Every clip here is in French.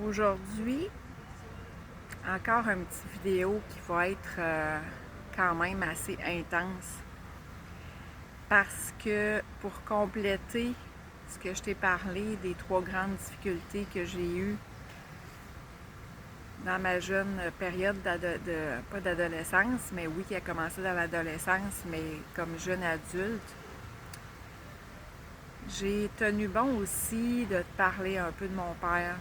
Aujourd'hui, encore une petite vidéo qui va être quand même assez intense parce que pour compléter ce que je t'ai parlé des 3 grandes difficultés que j'ai eues dans ma jeune période pas d'adolescence, mais oui, qui a commencé dans l'adolescence, mais comme jeune adulte, j'ai tenu bon aussi de te parler un peu de mon père,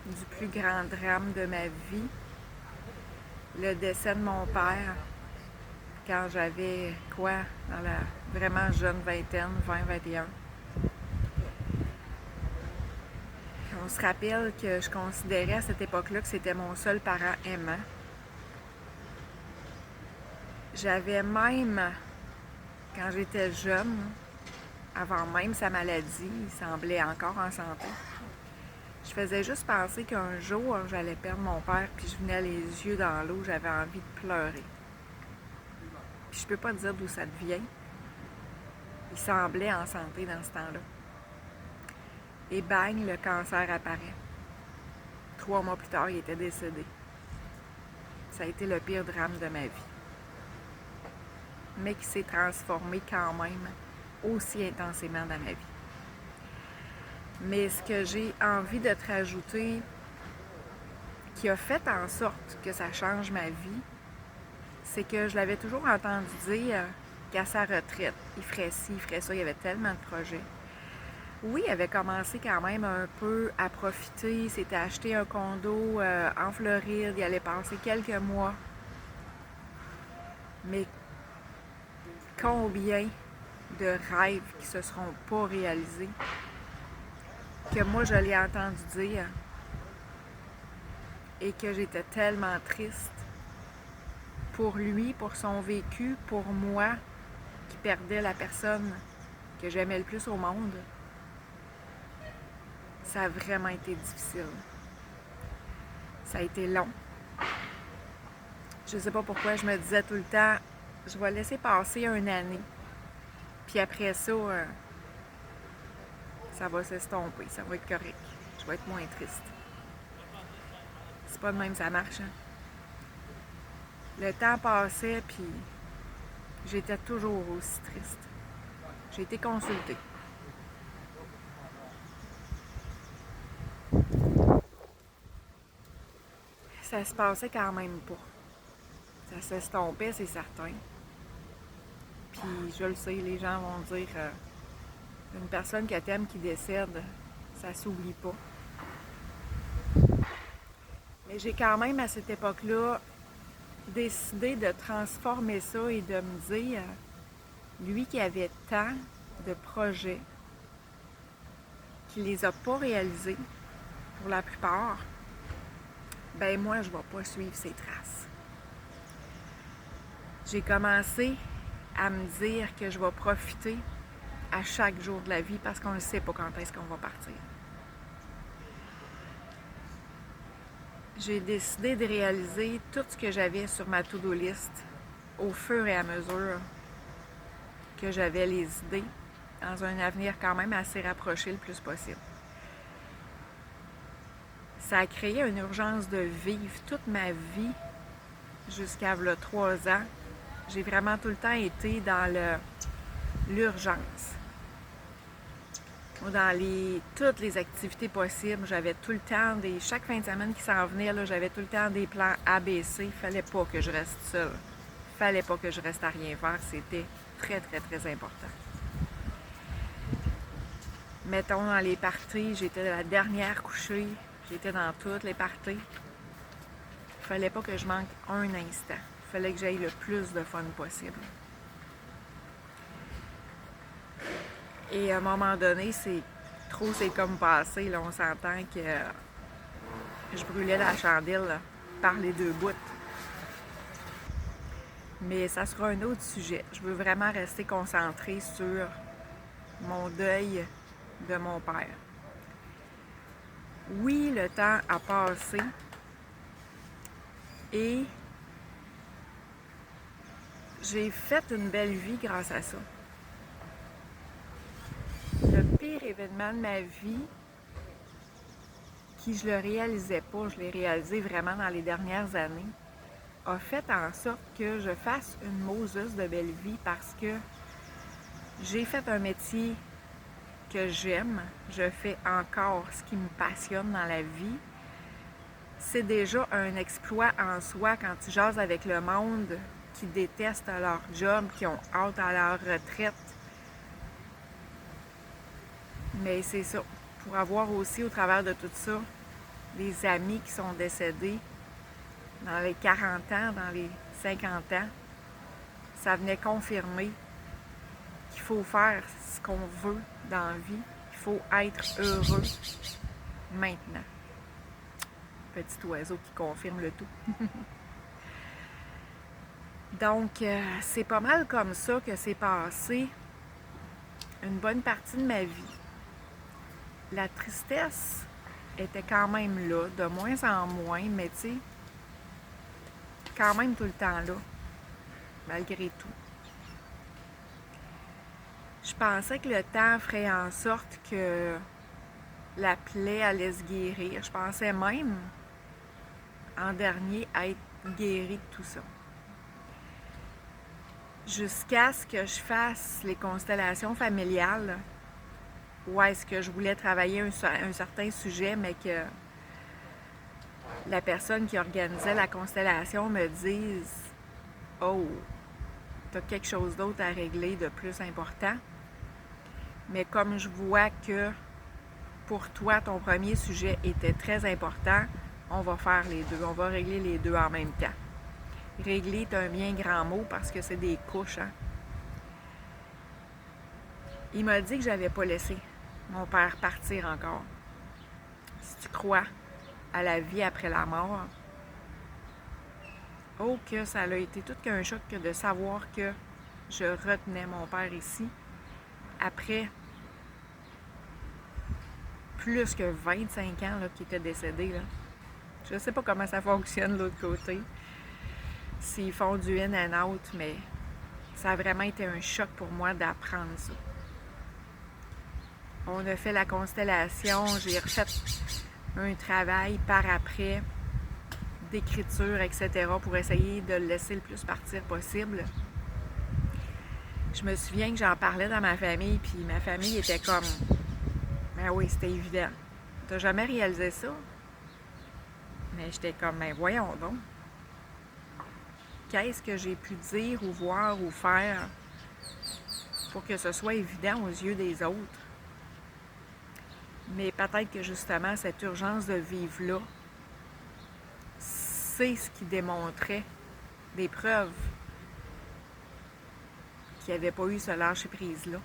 du plus grand drame de ma vie, le décès de mon père quand j'avais dans la vraiment jeune vingtaine, 20-21. On se rappelle que je considérais à cette époque-là que c'était mon seul parent aimant. J'avais même, quand j'étais jeune, avant même sa maladie, il semblait encore en santé. Je faisais juste penser qu'un jour, j'allais perdre mon père, puis je venais les yeux dans l'eau, j'avais envie de pleurer. Puis je peux pas dire d'où ça devient. Il semblait en santé dans ce temps-là. Et bang, le cancer apparaît. 3 mois plus tard, il était décédé. Ça a été le pire drame de ma vie. Mais qui s'est transformé quand même aussi intensément dans ma vie. Mais ce que j'ai envie de te rajouter, qui a fait en sorte que ça change ma vie, c'est que je l'avais toujours entendu dire qu'à sa retraite, il ferait ci, il ferait ça, il y avait tellement de projets. Oui, il avait commencé quand même un peu à profiter, il s'était acheté un condo en Floride, il allait passer quelques mois. Mais combien de rêves qui se seront pas réalisés, que moi je l'ai entendu dire et que j'étais tellement triste pour lui, pour son vécu, pour moi qui perdais la personne que j'aimais le plus au monde. Ça a vraiment été difficile. Ça a été long. Je sais pas pourquoi je me disais tout le temps, je vais laisser passer une année. Puis après ça, ça va s'estomper, ça va être correct. Je vais être moins triste. C'est pas de même ça marche, hein? Le temps passait, puis j'étais toujours aussi triste. J'ai été consultée. Ça se passait quand même pas. Ça s'estompait, c'est certain. Puis je le sais, les gens vont dire une personne que t'aimes qui décède, ça s'oublie pas. Mais j'ai quand même à cette époque-là décidé de transformer ça et de me dire, lui qui avait tant de projets, qui les a pas réalisés pour la plupart, ben moi je vais pas suivre ses traces. J'ai commencé à me dire que je vais profiter à chaque jour de la vie parce qu'on ne sait pas quand est-ce qu'on va partir. J'ai décidé de réaliser tout ce que j'avais sur ma to-do list au fur et à mesure que j'avais les idées dans un avenir quand même assez rapproché le plus possible. Ça a créé une urgence de vivre toute ma vie jusqu'à 3 ans. J'ai vraiment tout le temps été dans l'urgence. Dans toutes les activités possibles, j'avais tout le temps chaque fin de semaine qui s'en venait, là, j'avais tout le temps des plans ABC. Il fallait pas que je reste seule. Il fallait pas que je reste à rien faire. C'était très, très, très important. Mettons, dans les parties, j'étais la dernière couchée. J'étais dans toutes les parties. Il fallait pas que je manque un instant. Il fallait que j'aille le plus de fun possible. Et à un moment donné, c'est comme passé. Là, on s'entend que je brûlais la chandelle là, par les 2 bouts. Mais ça sera un autre sujet. Je veux vraiment rester concentrée sur mon deuil de mon père. Oui, le temps a passé et j'ai fait une belle vie grâce à ça. Le pire événement de ma vie qui je le réalisais pas, je l'ai réalisé vraiment dans les dernières années, a fait en sorte que je fasse une Moses de belle vie parce que j'ai fait un métier que j'aime, je fais encore ce qui me passionne dans la vie. C'est déjà un exploit en soi quand tu jases avec le monde qui déteste leur job, qui ont hâte à leur retraite. Mais c'est ça, pour avoir aussi au travers de tout ça, des amis qui sont décédés dans les 40 ans, dans les 50 ans, ça venait confirmer qu'il faut faire ce qu'on veut dans la vie, il faut être heureux maintenant. Petit oiseau qui confirme le tout. Donc, c'est pas mal comme ça que c'est passé une bonne partie de ma vie. La tristesse était quand même là, de moins en moins, mais tu sais, quand même tout le temps là, malgré tout. Je pensais que le temps ferait en sorte que la plaie allait se guérir. Je pensais même, en dernier, être guérie de tout ça. Jusqu'à ce que je fasse les constellations familiales, où est-ce que je voulais travailler un certain sujet, mais que la personne qui organisait la constellation me dise « Oh, tu as quelque chose d'autre à régler de plus important. » Mais comme je vois que pour toi, ton premier sujet était très important, on va faire les deux, on va régler les deux en même temps. Régler est un bien grand mot parce que c'est des couches, hein? Il m'a dit que j'avais pas laissé mon père partir encore. Si tu crois à la vie après la mort, oh que ça a été tout qu'un choc que de savoir que je retenais mon père ici après plus que 25 ans qu'il était décédé. Là. Je ne sais pas comment ça fonctionne de l'autre côté. S'ils font du in and out, mais ça a vraiment été un choc pour moi d'apprendre ça. On a fait la constellation, j'ai refait un travail par après, d'écriture, etc., pour essayer de le laisser le plus partir possible. Je me souviens que j'en parlais dans ma famille, puis ma famille était comme « Ben oui, c'était évident. T'as jamais réalisé ça? » Mais j'étais comme « Ben voyons donc. Qu'est-ce que j'ai pu dire ou voir ou faire pour que ce soit évident aux yeux des autres? » Mais peut-être que justement, cette urgence de vivre-là, c'est ce qui démontrait des preuves qu'il n'y avait pas eu ce lâcher-prise-là.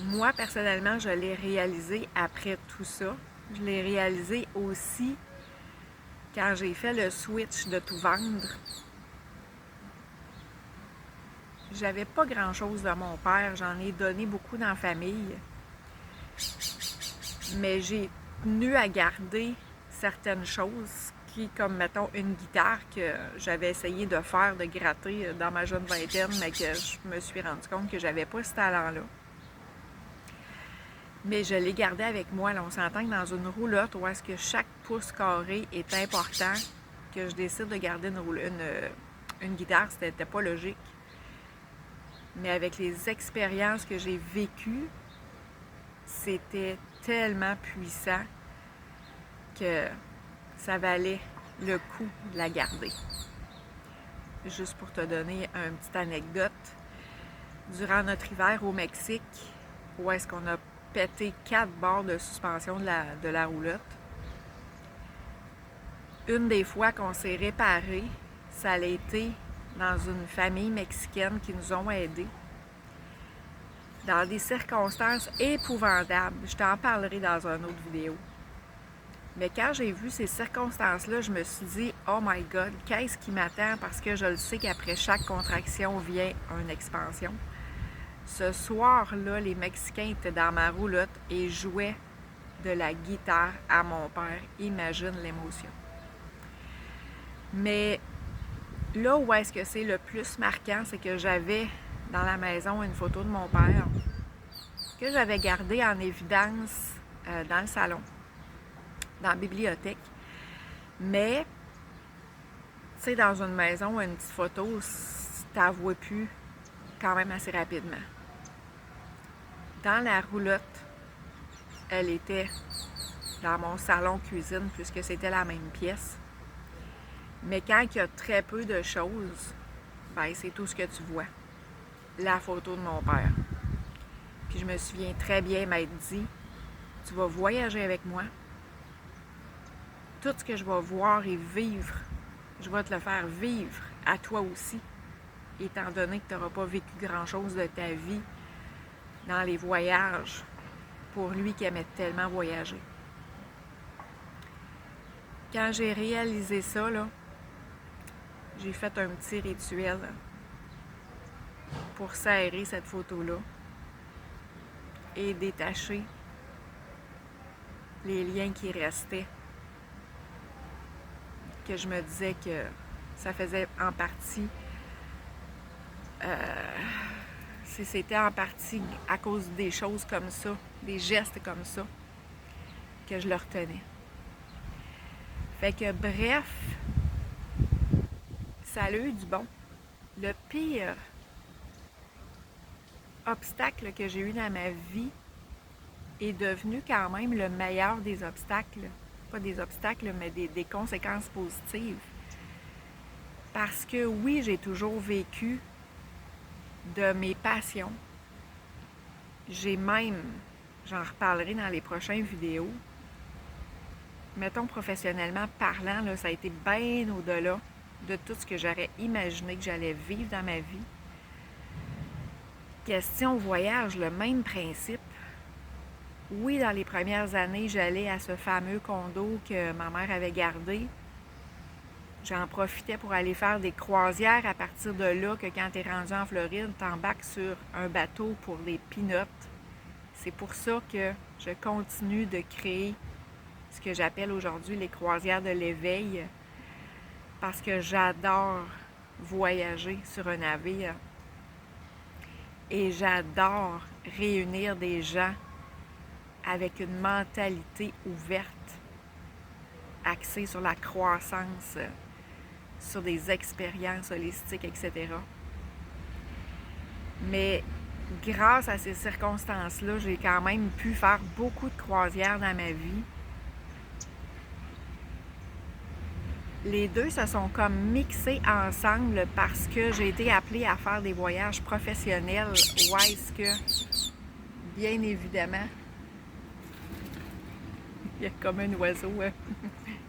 Moi, personnellement, je l'ai réalisé après tout ça. Je l'ai réalisé aussi quand j'ai fait le switch de tout vendre. J'avais pas grand-chose de mon père. J'en ai donné beaucoup dans la famille. Mais j'ai tenu à garder certaines choses qui, comme mettons une guitare que j'avais essayé de faire, de gratter dans ma jeune vingtaine, mais que je me suis rendu compte que j'avais pas ce talent-là. Mais je l'ai gardé avec moi. Là, on s'entend que dans une roulotte où est-ce que chaque pouce carré est important, que je décide de garder une guitare, c'était pas logique. Mais avec les expériences que j'ai vécues, c'était tellement puissant que ça valait le coup de la garder. Juste pour te donner une petite anecdote, durant notre hiver au Mexique, où est-ce qu'on a pété 4 barres de suspension de la roulotte, une des fois qu'on s'est réparé, ça a été dans une famille mexicaine qui nous ont aidés dans des circonstances épouvantables. Je t'en parlerai dans une autre vidéo. Mais quand j'ai vu ces circonstances-là, je me suis dit « Oh my God, qu'est-ce qui m'attend? » Parce que je le sais qu'après chaque contraction vient une expansion. Ce soir-là, les Mexicains étaient dans ma roulotte et jouaient de la guitare à mon père. Imagine l'émotion. Mais là où est-ce que c'est le plus marquant, c'est que j'avais dans la maison une photo de mon père que j'avais gardée en évidence dans le salon, dans la bibliothèque. Mais, tu sais, dans une maison, une petite photo, tu la vois plus quand même assez rapidement. Dans la roulotte, elle était dans mon salon-cuisine, puisque c'était la même pièce. Mais quand il y a très peu de choses, ben c'est tout ce que tu vois. La photo de mon père. Puis je me souviens très bien m'être dit, tu vas voyager avec moi. Tout ce que je vais voir et vivre, je vais te le faire vivre à toi aussi, étant donné que tu n'auras pas vécu grand-chose de ta vie dans les voyages, pour lui qui aimait tellement voyager. Quand j'ai réalisé ça, là, j'ai fait un petit rituel pour serrer cette photo-là et détacher les liens qui restaient, que je me disais que ça faisait en partie, c'était en partie à cause des choses comme ça, des gestes comme ça, que je le retenais. Fait que bref, ça a eu du bon. Le pire obstacle que j'ai eu dans ma vie est devenu quand même le meilleur des obstacles. Pas des obstacles, mais des conséquences positives. Parce que oui, j'ai toujours vécu de mes passions. J'ai même, j'en reparlerai dans les prochaines vidéos, mettons professionnellement parlant, là, ça a été bien au-delà de tout ce que j'aurais imaginé que j'allais vivre dans ma vie. Question voyage, le même principe. Oui, dans les premières années, j'allais à ce fameux condo que ma mère avait gardé. J'en profitais pour aller faire des croisières à partir de là, que quand tu es rendu en Floride, tu embarques sur un bateau pour des peanuts. C'est pour ça que je continue de créer ce que j'appelle aujourd'hui les croisières de l'éveil, parce que j'adore voyager sur un navire et j'adore réunir des gens avec une mentalité ouverte, axée sur la croissance, sur des expériences holistiques, etc. Mais grâce à ces circonstances-là, j'ai quand même pu faire beaucoup de croisières dans ma vie. Les deux se sont comme mixés ensemble parce que j'ai été appelée à faire des voyages professionnels où est-ce que, bien évidemment, il y a comme un oiseau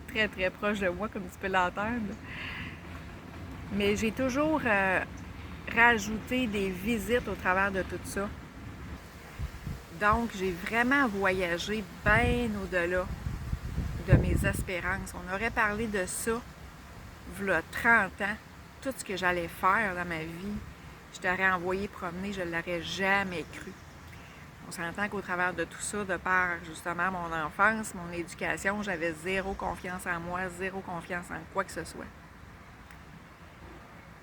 très très proche de moi, comme tu peux l'entendre. Mais j'ai toujours rajouté des visites au travers de tout ça. Donc, j'ai vraiment voyagé bien au-delà de mes espérances. On aurait parlé de ça, v'là 30 ans, tout ce que j'allais faire dans ma vie. Je t'aurais envoyé promener, je ne l'aurais jamais cru. On s'entend qu'au travers de tout ça, de par justement mon enfance, mon éducation, j'avais zéro confiance en moi, zéro confiance en quoi que ce soit.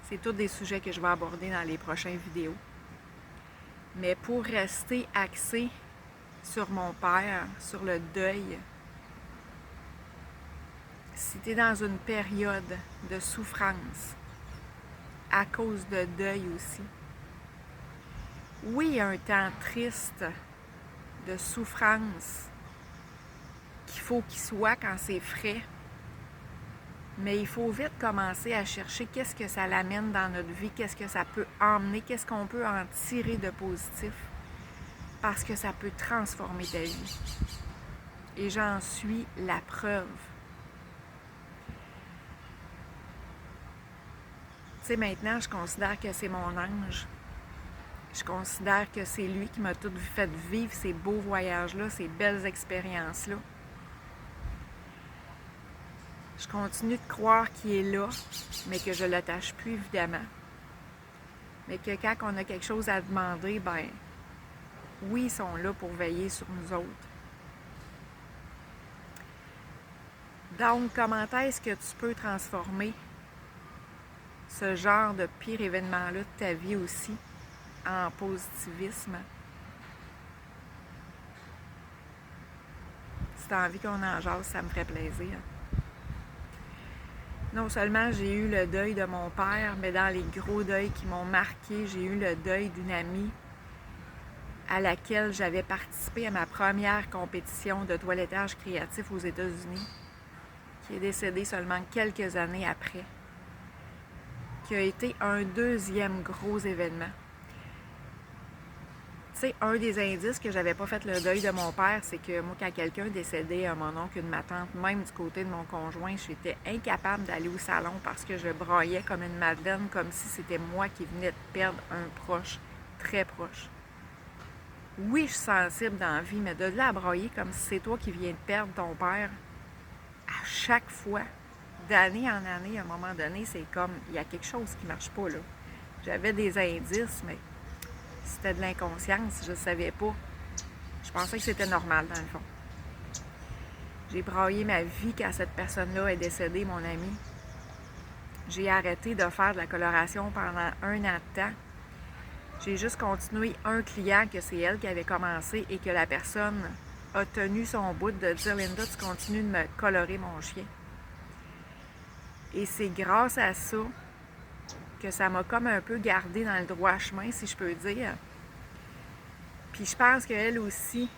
C'est tous des sujets que je vais aborder dans les prochaines vidéos. Mais pour rester axé sur mon père, sur le deuil, si tu es dans une période de souffrance, à cause de deuil aussi, oui, il y a un temps triste de souffrance qu'il faut qu'il soit quand c'est frais, mais il faut vite commencer à chercher qu'est-ce que ça l'amène dans notre vie, qu'est-ce que ça peut emmener, qu'est-ce qu'on peut en tirer de positif, parce que ça peut transformer ta vie. Et j'en suis la preuve. Tu sais, maintenant, je considère que c'est mon ange. Je considère que c'est lui qui m'a tout fait vivre ces beaux voyages-là, ces belles expériences-là. Je continue de croire qu'il est là, mais que je ne l'attache plus, évidemment. Mais que quand on a quelque chose à demander, ben oui, ils sont là pour veiller sur nous autres. Donc, comment est-ce que tu peux transformer ce genre de pire événement-là de ta vie aussi en positivisme? tu as envie qu'on en jase, ça me ferait plaisir. Non seulement j'ai eu le deuil de mon père, mais dans les gros deuils qui m'ont marqué, j'ai eu le deuil d'une amie à laquelle j'avais participé à ma première compétition de toilettage créatif aux États-Unis, qui est décédée seulement quelques années après, qui a été un deuxième gros événement. Tu sais, un des indices que j'avais pas fait le deuil de mon père, c'est que moi, quand quelqu'un décédait, mon oncle, une ma tante, même du côté de mon conjoint, j'étais incapable d'aller au salon parce que je braillais comme une madeleine, comme si c'était moi qui venais de perdre un proche, très proche. Oui, je suis sensible dans la vie, mais de là à brailler comme si c'est toi qui viens de perdre ton père, à chaque fois, d'année en année, à un moment donné, c'est comme, il y a quelque chose qui marche pas, là. J'avais des indices, mais c'était de l'inconscience, je ne savais pas. Je pensais que c'était normal, dans le fond. J'ai braillé ma vie quand cette personne-là est décédée, mon ami. J'ai arrêté de faire de la coloration pendant 1 an de temps. J'ai juste continué un client que c'est elle qui avait commencé et que la personne a tenu son bout de dire « Linda, tu continues de me colorer mon chien. » Et c'est grâce à ça que ça m'a comme un peu gardé dans le droit chemin, si je peux dire. Puis je pense qu'elle aussi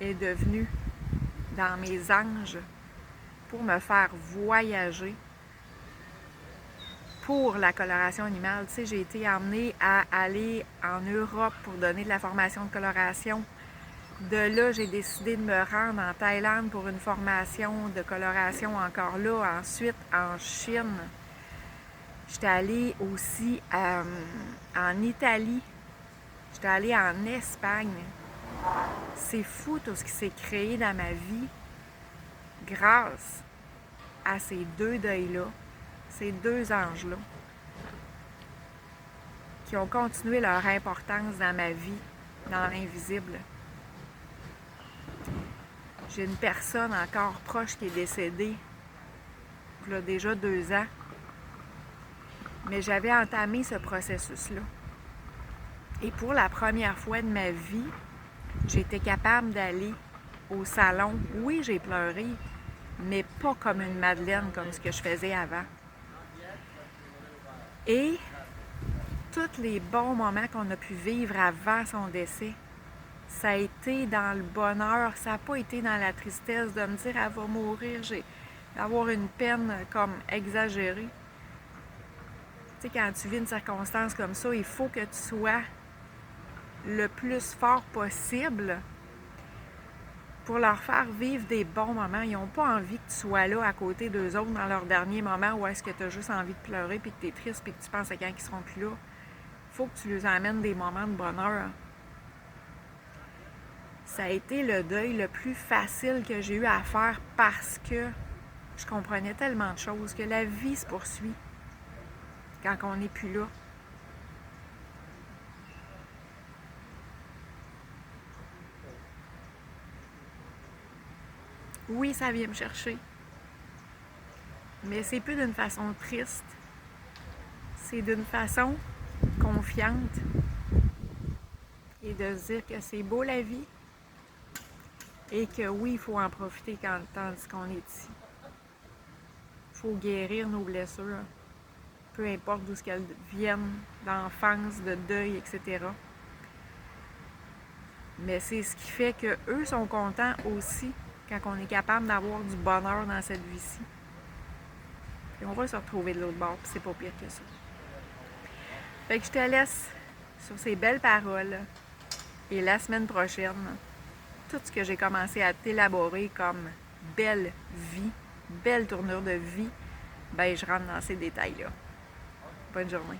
est devenue dans mes anges pour me faire voyager pour la coloration animale. Tu sais, j'ai été emmenée à aller en Europe pour donner de la formation de coloration. De là, j'ai décidé de me rendre en Thaïlande pour une formation de coloration encore là. Ensuite, en Chine. J'étais allée aussi en Italie. J'étais allée en Espagne. C'est fou tout ce qui s'est créé dans ma vie grâce à ces deux deuils-là, ces deux anges-là, qui ont continué leur importance dans ma vie, dans l'invisible. J'ai une personne encore proche qui est décédée, il y a déjà 2 ans, mais j'avais entamé ce processus-là. Et pour la première fois de ma vie, j'étais capable d'aller au salon. Oui, j'ai pleuré, mais pas comme une madeleine, comme ce que je faisais avant. Et tous les bons moments qu'on a pu vivre avant son décès, ça a été dans le bonheur, ça n'a pas été dans la tristesse de me dire « elle va mourir », d'avoir une peine comme exagérée. Tu sais, quand tu vis une circonstance comme ça, il faut que tu sois le plus fort possible pour leur faire vivre des bons moments. Ils n'ont pas envie que tu sois là à côté d'eux autres dans leurs derniers moments où est-ce que tu as juste envie de pleurer puis que tu es triste puis que tu penses à quand ils seront plus là. Il faut que tu leur amènes des moments de bonheur. Ça a été le deuil le plus facile que j'ai eu à faire parce que je comprenais tellement de choses, que la vie se poursuit quand on n'est plus là. Oui, ça vient me chercher. Mais c'est plus d'une façon triste. C'est d'une façon confiante. Et de se dire que c'est beau la vie. Et que oui, il faut en profiter tandis qu'on est ici. Il faut guérir nos blessures. Peu importe d'où qu'elles viennent, d'enfance, de deuil, etc. Mais c'est ce qui fait qu'eux sont contents aussi quand on est capable d'avoir du bonheur dans cette vie-ci. Et on va se retrouver de l'autre bord, puis c'est pas pire que ça. Fait que je te laisse sur ces belles paroles. Et la semaine prochaine, tout ce que j'ai commencé à t'élaborer comme belle vie, belle tournure de vie, ben je rentre dans ces détails-là. Bonne journée.